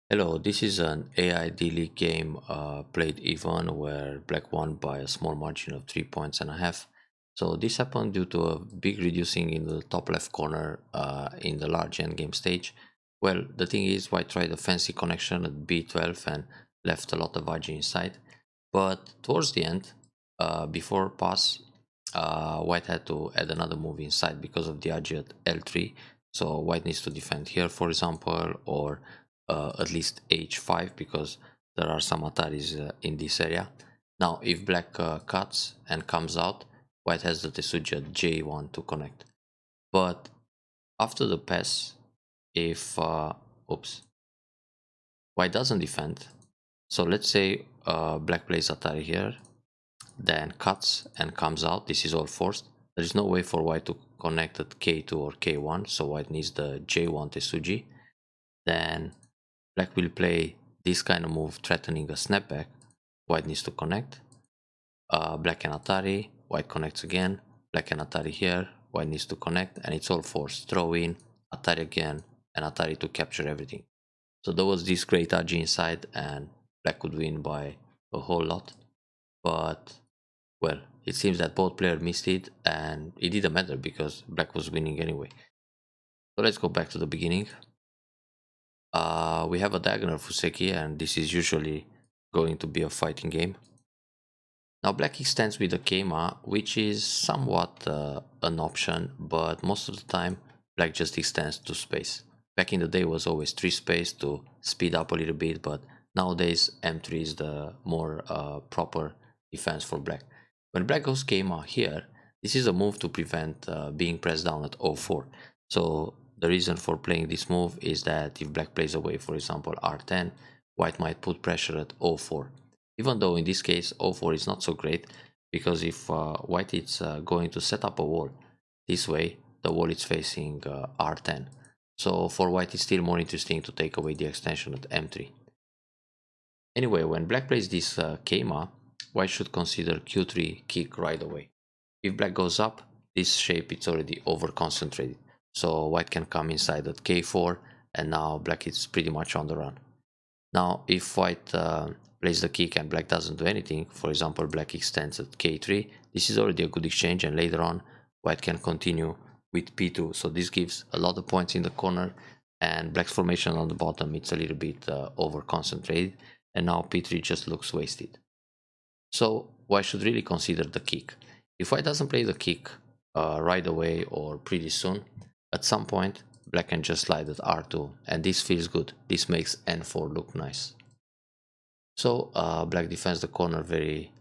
Hello, this is an AYD League game played even where black won by a small margin of 3 points and a half. So this happened due to a big reducing in the top left corner in the large endgame stage. Well, the thing is, white tried a fancy connection at b12 and left a lot of RG inside. But towards the end, before pass, white had to add another move inside because of the RG at l3. So white needs to defend here, for example, or at least h5 because there are some Ataris in this area. Now if black cuts and comes out, white has the Tesuji at j1 to connect. But after the pass, if oops, white doesn't defend, so let's say black plays Atari here, then cuts and comes out, this is all forced. There is no way for white to connect at k2 or k1, so white needs the j1 Tesuji. Then black will play this kind of move, threatening a snapback. White needs to connect. Black and Atari, white connects again. Black and Atari here, white needs to connect, and it's all forced. Throw in, Atari again, and Atari to capture everything. So there was this great RG inside, and black could win by a whole lot. But, well, it seems that both players missed it, and it didn't matter because black was winning anyway. So let's go back to the beginning. We have a diagonal Fuseki, and this is usually going to be a fighting game. Now black extends with a Keima, which is somewhat an option, but most of the time black just extends to space. Back in the day was always 3 space to speed up a little bit, but nowadays M3 is the more proper defense for black. When black goes Keima here, this is a move to prevent being pressed down at 04. So the reason for playing this move is that if black plays away, for example R10, white might put pressure at 04. Even though in this case 04 is not so great, because if white is going to set up a wall this way, the wall is facing R10. So for white it's still more interesting to take away the extension at M3. Anyway, when black plays this Keima, white should consider Q3 kick right away. If black goes up, this shape is already over concentrated, so white can come inside at K4, and now black is pretty much on the run. Now if white plays the kick and black doesn't do anything, for example black extends at K3, this is already a good exchange, and later on white can continue with P2, so this gives a lot of points in the corner, and black's formation on the bottom, it's a little bit over concentrated, and now P3 just looks wasted. So white should really consider the kick. If white doesn't play the kick right away or pretty soon, at some point black can just slide at R2, and this feels good. This makes N4 look nice. So black defends the corner very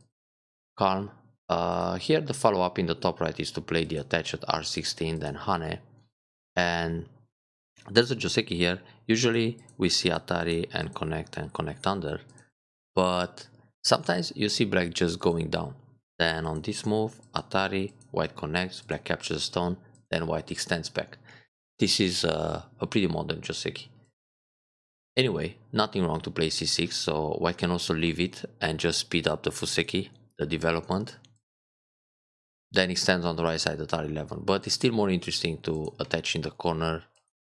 calm. Here the follow-up in the top right is to play the attach at R16, then Hane. And there's a Joseki here. Usually we see Atari and connect under, but sometimes you see black just going down. Then on this move, Atari, white connects, black captures a stone, then white extends back. This is a pretty modern Joseki. Anyway, nothing wrong to play c6, so white can also leave it and just speed up the Fuseki, the development. Then extends on the right side at R11, but it's still more interesting to attach in the corner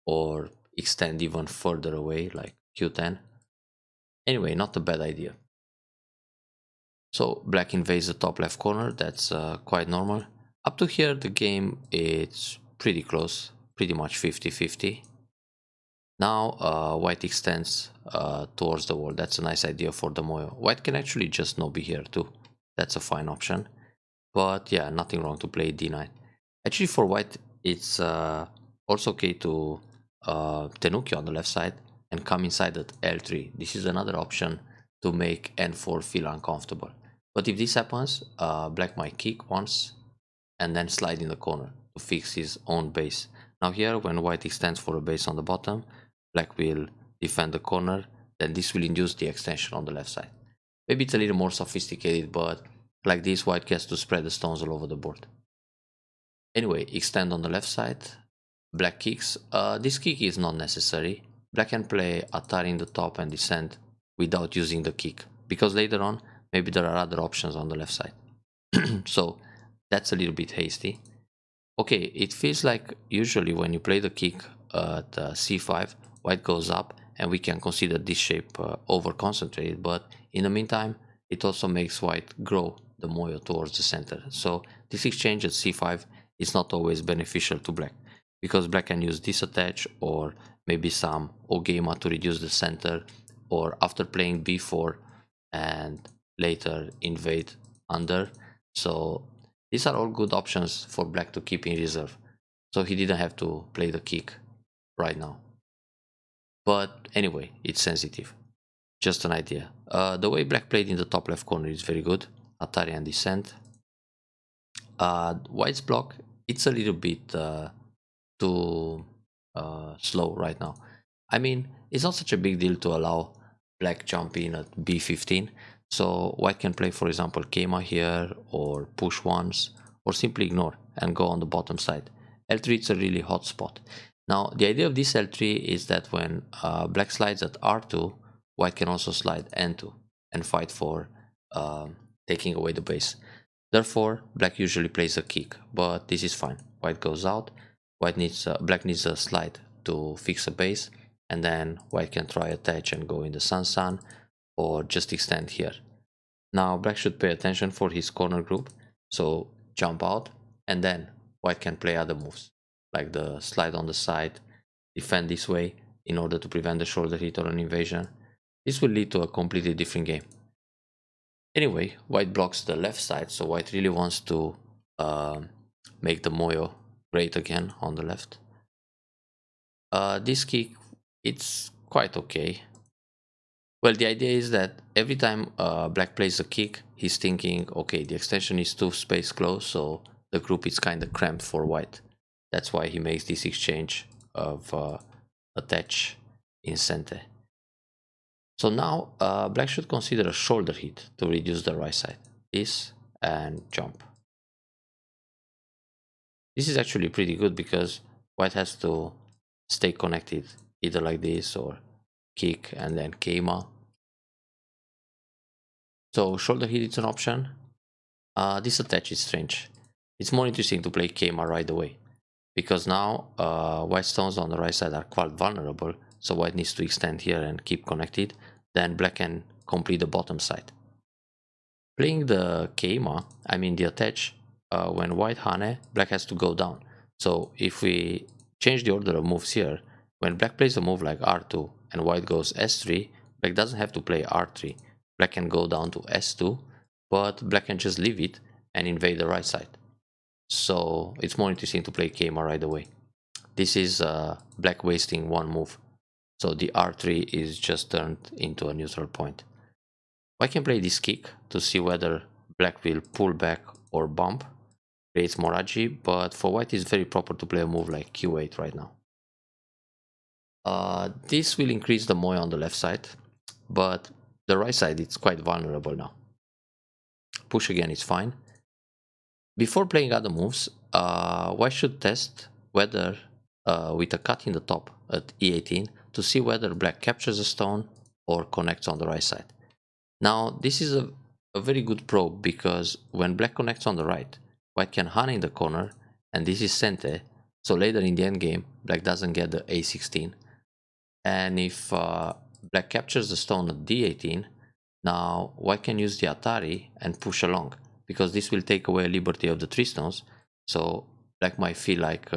or extend even further away like Q10. Anyway, not a bad idea. So black invades the top left corner, that's quite normal. Up to here the game is pretty close, pretty much 50-50. Now white extends towards the wall. That's a nice idea for the Moyo. White can actually just no be here too. That's a fine option. But yeah, nothing wrong to play d9. Actually for white it's also okay to Tenuki on the left side and come inside at L3. This is another option to make N4 feel uncomfortable. But if this happens, black might kick once and then slide in the corner to fix his own base. Now here, when white extends for a base on the bottom, black will defend the corner, then this will induce the extension on the left side. Maybe it's a little more sophisticated, but like this, white gets to spread the stones all over the board. Anyway, extend on the left side, black kicks. This kick is not necessary. Black can play Atari in the top and descend without using the kick, because later on, maybe there are other options on the left side. So that's a little bit hasty. Okay, it feels like usually when you play the kick at c5, white goes up and we can consider this shape over concentrated, but in the meantime it also makes white grow the moyo towards the center. So this exchange at c5 is not always beneficial to black, because black can use this attach or maybe some ogema to reduce the center, or after playing b4 and later invade under. So these are all good options for black to keep in reserve, so he didn't have to play the kick right now. But anyway, it's sensitive, just an idea. The way black played in the top left corner is very good. Atari and descent. White's block, it's a little bit too slow right now. I mean, it's not such a big deal to allow black jump in at b15. So white can play, for example, Kema here, or push once, or simply ignore and go on the bottom side. L3 is a really hot spot. Now, the idea of this L3 is that when black slides at R2, white can also slide N2 and fight for taking away the base. Therefore, black usually plays a kick, but this is fine. White goes out, black needs a slide to fix a base, and then white can try attach and go in the sun, or just extend here. Now black should pay attention for his corner group, so jump out, and then white can play other moves, like the slide on the side, defend this way in order to prevent the shoulder hit or an invasion. This will lead to a completely different game. Anyway, white blocks the left side, so white really wants to make the moyo great again on the left. This kick, it's quite okay. Well, the idea is that every time black plays a kick, he's thinking, okay, the extension is too space close, so the group is kind of cramped for white. That's why he makes this exchange of attach in center. So now black should consider a shoulder hit to reduce the right side. This and jump. This is actually pretty good because white has to stay connected, either like this or kick and then Kema. So shoulder hit is an option. This attach is strange. It's more interesting to play Kema right away, because now white stones on the right side are quite vulnerable, so white needs to extend here and keep connected. Then black can complete the bottom side. Playing the Kema, I mean the attach, when white hane, black has to go down. So if we change the order of moves here, when black plays a move like R2 and white goes S3, black doesn't have to play R3. Black can go down to S2, but black can just leave it and invade the right side. So it's more interesting to play Kema right away. This is black wasting one move, so the R3 is just turned into a neutral point. White can play this kick to see whether black will pull back or bump, creates more agi, but for white it's very proper to play a move like Q8 right now. This will increase the moya on the left side, but the right side is quite vulnerable now. Push again is fine. Before playing other moves, white should test whether with a cut in the top at E18 to see whether black captures a stone or connects on the right side. Now this is a very good probe, because when black connects on the right, white can hane in the corner, and this is sente, so later in the endgame black doesn't get the A16. And if black captures the stone at D18, now white can use the Atari and push along, because this will take away liberty of the 3 stones, so black might feel like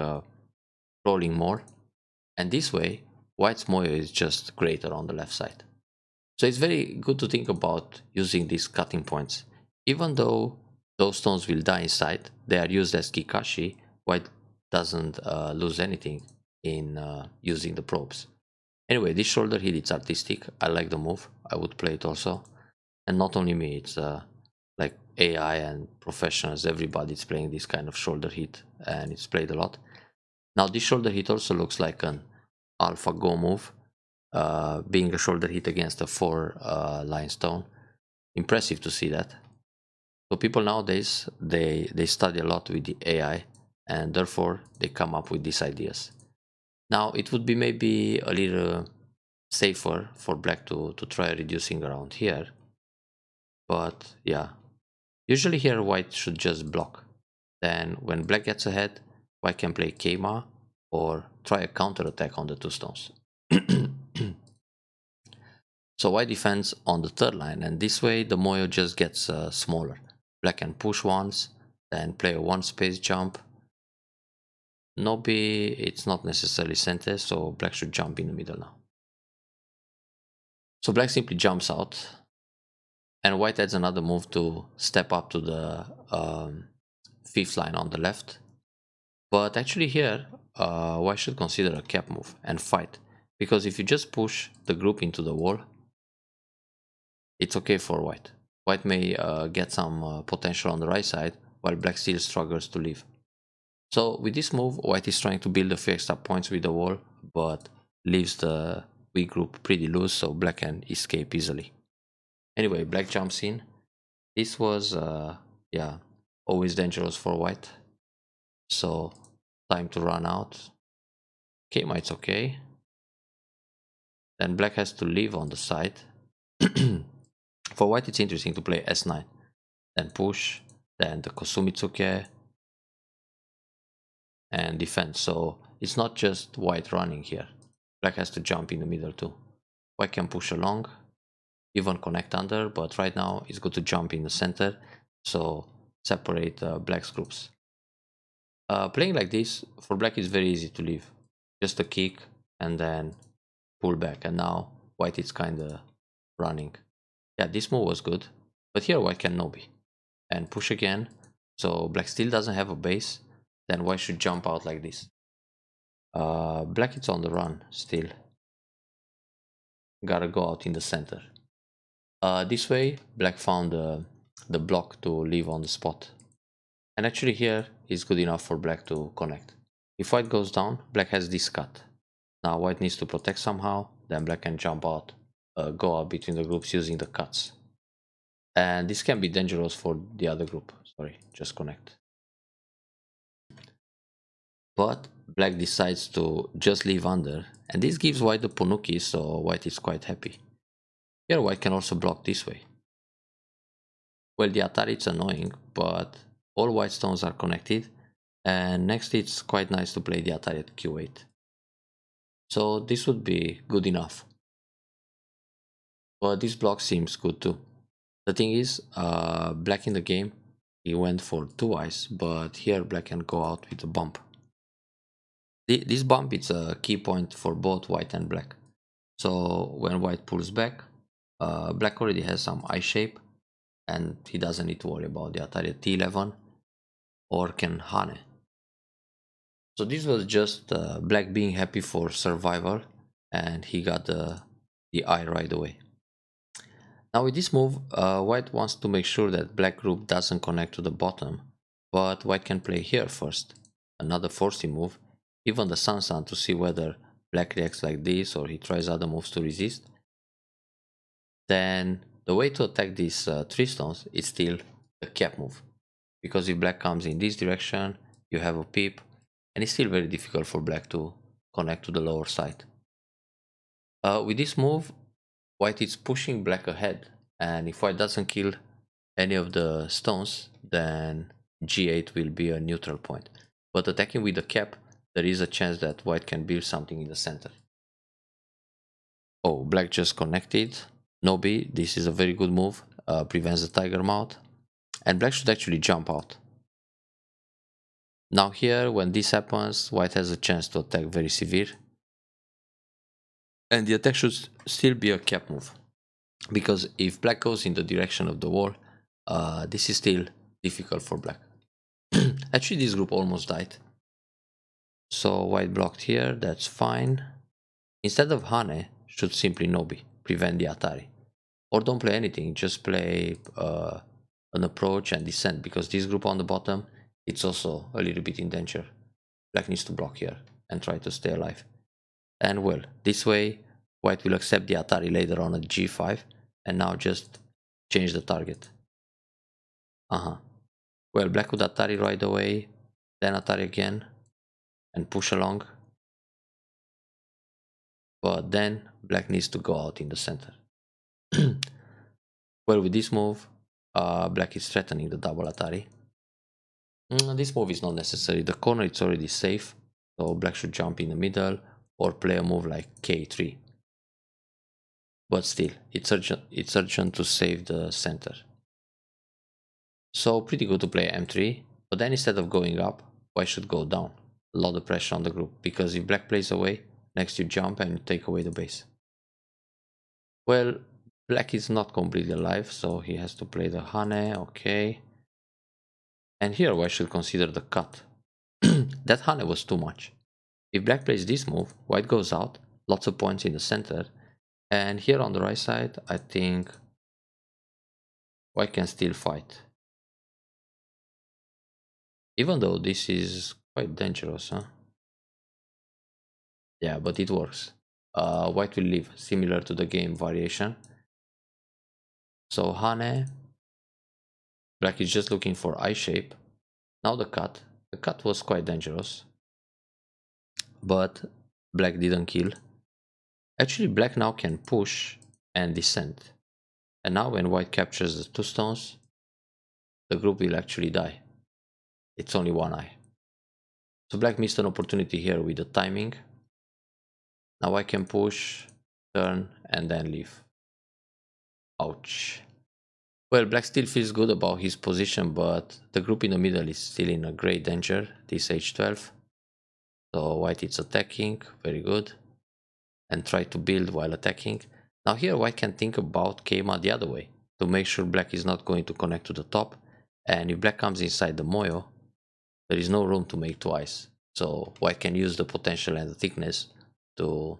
rolling more, and this way white's moyo is just greater on the left side. So it's very good to think about using these cutting points. Even though those stones will die inside, they are used as Kikashi, white doesn't lose anything in using the probes. Anyway, this shoulder hit, it's artistic. I like the move. I would play it also. And not only me, it's like AI and professionals, everybody's playing this kind of shoulder hit, and it's played a lot. Now this shoulder hit also looks like an alpha go move, being a shoulder hit against a 4 line stone. Impressive to see that. So people nowadays, they study a lot with the AI, and therefore they come up with these ideas. Now it would be maybe a little safer for black to try reducing around here, but yeah, usually here white should just block. Then when black gets ahead, white can play Kema or try a counter attack on the 2 stones. So white defends on the third line, and this way the moyo just gets smaller. Black can push once, then play a one space jump. Nobi, it's not necessarily center, so black should jump in the middle now. So black simply jumps out, and white adds another move to step up to the fifth line on the left. But actually here, white should consider a cap move and fight, because if you just push the group into the wall, it's okay for white. White may get some potential on the right side, while black still struggles to leave. So with this move, white is trying to build a few extra points with the wall, but leaves the weak group pretty loose, so black can escape easily. Anyway, black jumps in. This was, yeah, always dangerous for white. So time to run out. Okay, it's okay. Then black has to leave on the side. For white, it's interesting to play S9. Then push, then the Kosumitsuke, and defend. So it's not just white running here. Black has to jump in the middle too. White can push along, even connect under, but right now it's good to jump in the center, so separate black's groups. Playing like this for black is very easy to leave. Just a kick and then pull back, and now white is kinda running. Yeah, this move was good, but here white can Nobi and push again, so black still doesn't have a base. Then white should jump out like this. Black is on the run still. Gotta go out in the center. This way, black found the block to leave on the spot. And actually here is good enough for black to connect. If white goes down, black has this cut. Now white needs to protect somehow, then black can jump out, go out between the groups using the cuts. And this can be dangerous for the other group. Sorry, just connect. But black decides to just leave under, and this gives white the Ponuki, so white is quite happy. Here white can also block this way. Well, the Atari is annoying, but all white stones are connected, and next it's quite nice to play the Atari at Q8. So this would be good enough. But this block seems good too. The thing is, black in the game, he went for 2 eyes, but here black can go out with a bump. This bump is a key point for both white and black. So when white pulls back, black already has some eye shape, and he doesn't need to worry about the Atari T11 or can Hane. So this was just black being happy for survival, and he got the eye right away. Now with this move, white wants to make sure that black group doesn't connect to the bottom, but white can play here first. Another forcing move, even the Sansan, to see whether black reacts like this or he tries other moves to resist. Then the way to attack these 3 stones is still the cap move, because if black comes in this direction, you have a peep, and it's still very difficult for black to connect to the lower side. With this move, white is pushing black ahead, and if white doesn't kill any of the stones, then g8 will be a neutral point. But attacking with the cap, there is a chance that white can build something in the center. Oh, black just connected. Nobi, this is a very good move, prevents the tiger mouth, and black should actually jump out. Now here, when this happens, white has a chance to attack very severe, and the attack should still be a cap move, because if black goes in the direction of the wall, this is still difficult for black. Actually, this group almost died, so white blocked here, that's fine. Instead of Hane, should simply Nobi, prevent the Atari. Or don't play anything, just play an approach and descent, because this group on the bottom, it's also a little bit in danger. Black needs to block here and try to stay alive. And well, this way, white will accept the Atari later on at g5, and now just change the target. Well, black would Atari right away, then Atari again, and push along. But then black needs to go out in the center. Well, with this move, black is threatening the double Atari. This move is not necessary. The corner is already safe, so black should jump in the middle or play a move like k3. but still, it's urgent to save the center. So pretty good to play m3, but then instead of going up, white should go down. A lot of pressure on the group, because if black plays away, next you jump and you take away the base. Well, black is not completely alive, so he has to play the Hane, okay. And here white should consider the cut. That Hane was too much. If black plays this move, white goes out, lots of points in the center, and here on the right side, I think white can still fight. Even though this is quite dangerous, huh? Yeah, but it works. White will leave, similar to the game variation. So Hane, black is just looking for I shape. Now the cut. The cut was quite dangerous, but black didn't kill. Actually, black now can push and descend. And now when white captures the two stones, the group will actually die. It's only one eye. So black missed an opportunity here with the timing. Now I can push, turn, and then leave. Ouch. Well, black still feels good about his position, but the group in the middle is still in a great danger, this h12. So white is attacking, very good. And try to build while attacking. Now here white can think about Keima the other way, to make sure black is not going to connect to the top. And if black comes inside the Moyo, there is no room to make twice. So white can use the potential and the thickness to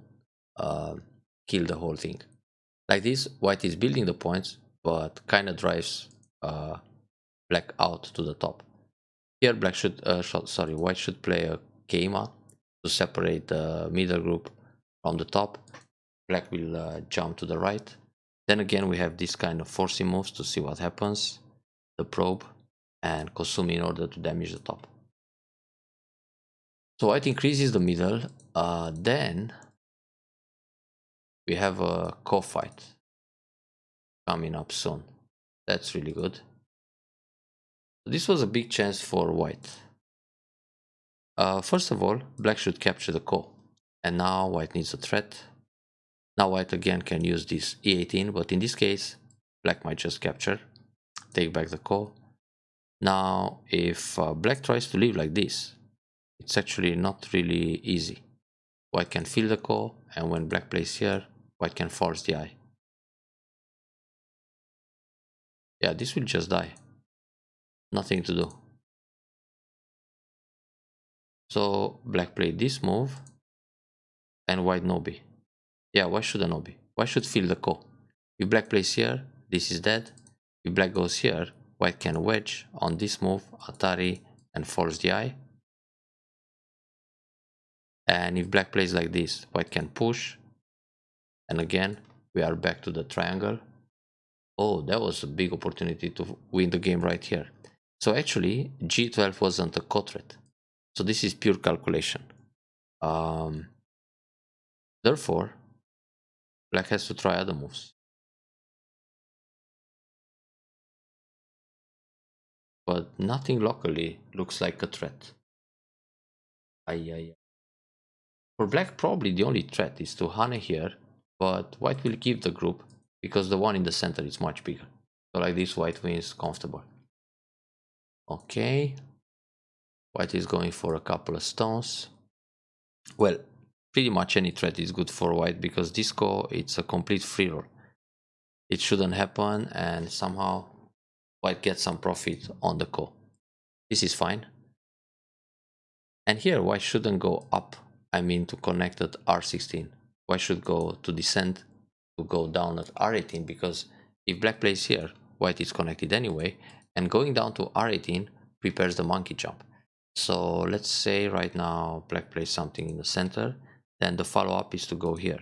kill the whole thing. Like this, white is building the points, but kind of drives black out to the top. Here black should, white should play a Keima to separate the middle group from the top. Black will jump to the right. Then again, we have this kind of forcing moves to see what happens. The probe and Kosumi in order to damage the top. So white increases the middle. Then we have a co-fight coming up soon. That's really good. This was a big chance for white. First of all, black should capture the ko. And now white needs a threat. Now white again can use this e18, but in this case, black might just capture, take back the ko. Now, if black tries to leave like this, it's actually not really easy. White can fill the ko, and when black plays here, white can force the eye. Yeah, this will just die. Nothing to do. So black played this move, and white nobi. Yeah, why should a nobi? Why should fill the ko? If black plays here, this is dead. If black goes here, white can wedge on this move, Atari, and force the eye. And if black plays like this, white can push. And again, we are back to the triangle. Oh, that was a big opportunity to win the game right here. So actually, g12 wasn't a co threat. So this is pure calculation. Therefore, black has to try other moves. But nothing locally looks like a threat. For black, probably the only threat is to Hane here, but white will keep the group because the one in the center is much bigger. So like this, white wins comfortable. Okay. White is going for a couple of stones. Well, pretty much any threat is good for white because this ko, it's a complete free roll. It shouldn't happen, and somehow white gets some profit on the ko. This is fine. And here white shouldn't go up, I mean to connect at r16. White should go to descend to go down at r18, because if black plays here, white is connected anyway, and going down to r18 prepares the monkey jump. So let's say right now black plays something in the center, then the follow-up is to go here.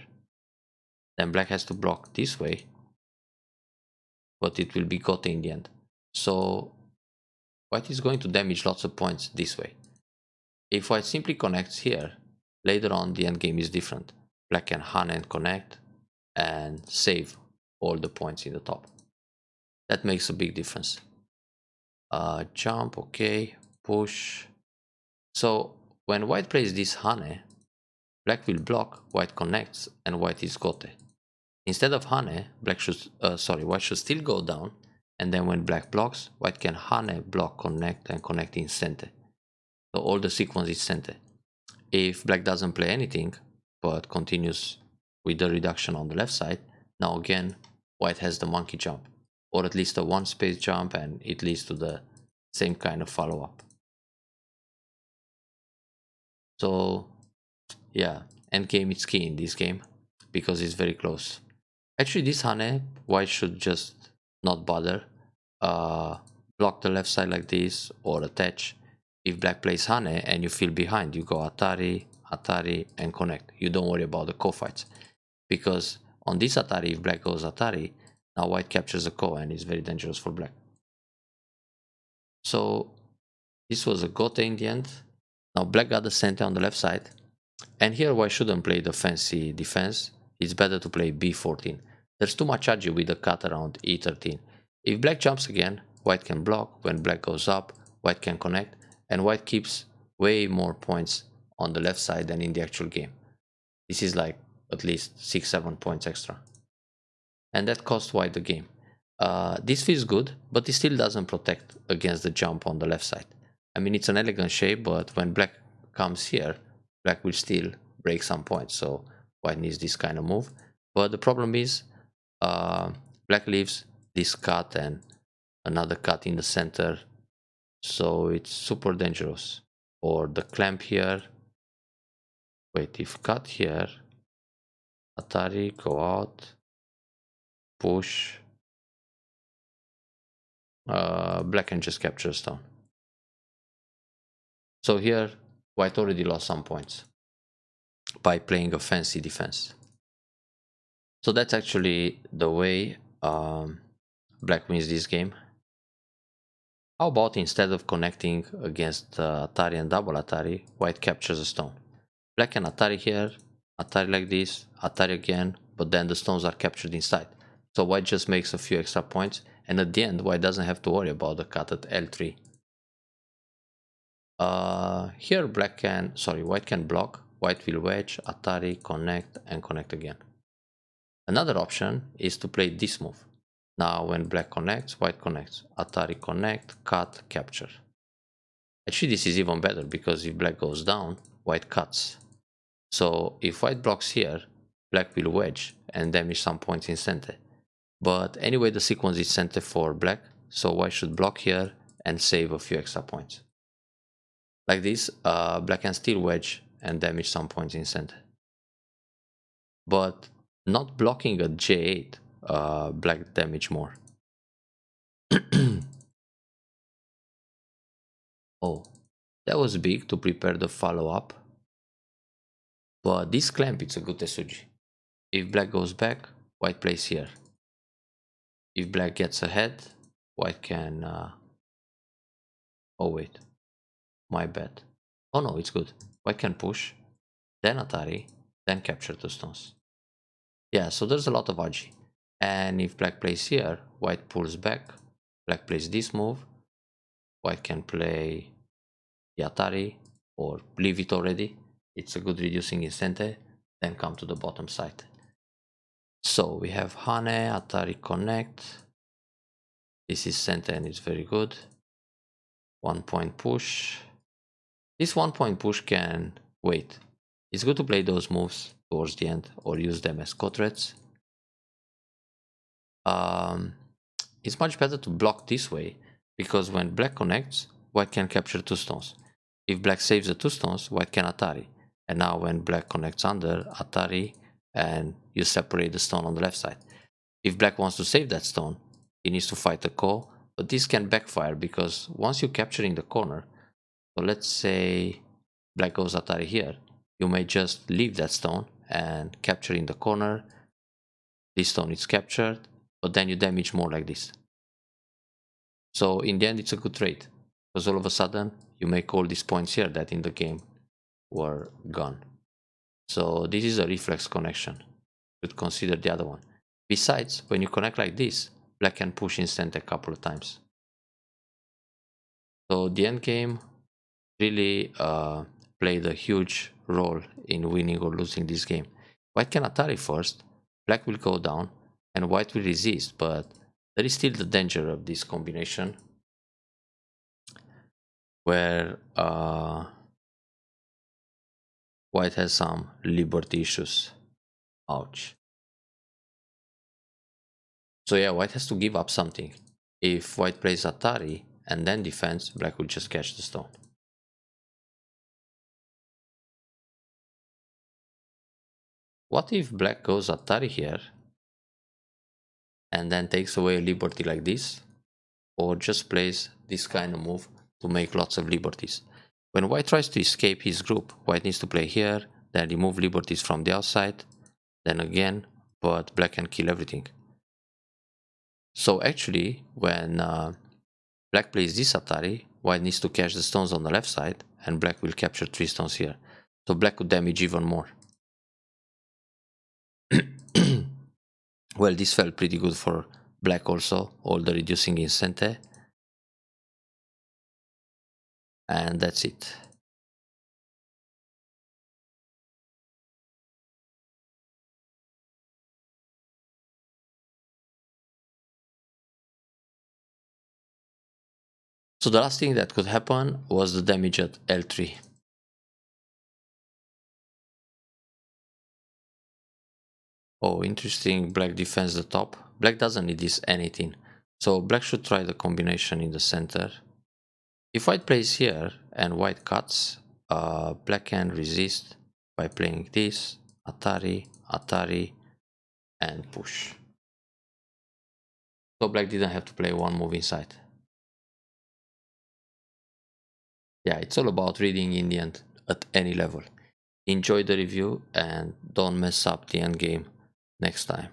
Then black has to block this way, but it will be gote in the end. So white is going to damage lots of points this way. If white simply connects here, later on the endgame is different. Black can Hane and connect and save all the points in the top. That makes a big difference. Jump, okay, push. So when white plays this Hane, black will block, white connects, and white is gote. Instead of Hane, white should still go down, and then when black blocks, white can Hane, block, connect, and connect in center. So all the sequence is center. If black doesn't play anything, but continues with the reduction on the left side, now again, white has the monkey jump, or at least a one space jump, and it leads to the same kind of follow-up. So yeah, endgame is key in this game, because it's very close. Actually, this Hane, white should just not bother. Block the left side like this, or attach. If black plays Hane and you feel behind, you go Atari, Atari, and connect. You don't worry about the ko-fights. Because on this Atari, if black goes Atari, now white captures the ko, and it's very dangerous for black. So this was a gote in the end. Now black got the center on the left side. And here white shouldn't play the fancy defense. It's better to play b14. There's too much agi with the cut around e13. If black jumps again, white can block. When black goes up, white can connect. And white keeps way more points on the left side than in the actual game. This is like at least 6-7 points extra. And that cost white the game. This feels good, but it still doesn't protect against the jump on the left side. I mean, it's an elegant shape, but when black comes here, black will still break some points, so white needs this kind of move. But the problem is, black leaves this cut and another cut in the center, so it's super dangerous. Or the clamp here. Wait, if cut here, Atari, go out, push, black can just capture a stone. So here, white already lost some points by playing a fancy defense. So that's actually the way black wins this game. How about instead of connecting against Atari and double Atari, white captures a stone. Black can Atari here, Atari like this, Atari again, but then the stones are captured inside. So white just makes a few extra points, and at the end white doesn't have to worry about the cut at L3. Here white can block, white will wedge, Atari, connect, and connect again. Another option is to play this move. Now when black connects, white connects, Atari connect, cut, capture. Actually this is even better, because if black goes down, white cuts. So if white blocks here, black will wedge and damage some points in center. But anyway, the sequence is center for black, so white should block here and save a few extra points. Like this, black can still wedge and damage some points in center. But not blocking at J8, black damage more. Oh, that was big to prepare the follow-up. But this clamp, it's a good Tesuji. If black goes back, white plays here. If black gets ahead, white can... Oh wait, my bad. Oh no, it's good. White can push, then Atari, then capture the stones. Yeah, so there's a lot of agi. And if black plays here, white pulls back, black plays this move, white can play the Atari or leave it already. It's a good reducing in center, then come to the bottom side. So we have Hane, Atari connect. This is center and it's very good. 1 point push. This 1 point push can wait. It's good to play those moves towards the end or use them as co-threats. It's much better to block this way, because when black connects, white can capture 2 stones. If black saves the 2 stones, white can Atari. And now when black connects under, Atari, and you separate the stone on the left side. If black wants to save that stone, he needs to fight the ko, but this can backfire, because once you capture in the corner, so let's say black goes Atari here, you may just leave that stone and capture in the corner. This stone is captured, but then you damage more like this. So in the end, it's a good trade, because all of a sudden you make all these points here that in the game were gone. So this is a reflex connection. You should consider the other one. Besides, when you connect like this, black can push instant a couple of times. So the end game really played a huge role in winning or losing this game. White can Atari first, black will go down and white will resist, but there is still the danger of this combination where white has some liberty issues. Ouch. So yeah, white has to give up something. If white plays Atari and then defends, black will just catch the stone. What if black goes Atari here and then takes away a liberty like this? Or just plays this kind of move to make lots of liberties. When white tries to escape his group, white needs to play here, then remove liberties from the outside, then again, but black can kill everything. So actually, when black plays this Atari, white needs to catch the stones on the left side, and black will capture 3 stones here. So black could damage even more. Well, this felt pretty good for black also, all the reducing in Sente. And that's it. So the last thing that could happen was the damage at L3. Oh, interesting, black defends the top. Black doesn't need this anything. So black should try the combination in the center. If white plays here and white cuts, black can resist by playing this, Atari, Atari, and push. So black didn't have to play one move inside. Yeah, it's all about reading in the end at any level. Enjoy the review and don't mess up the endgame next time.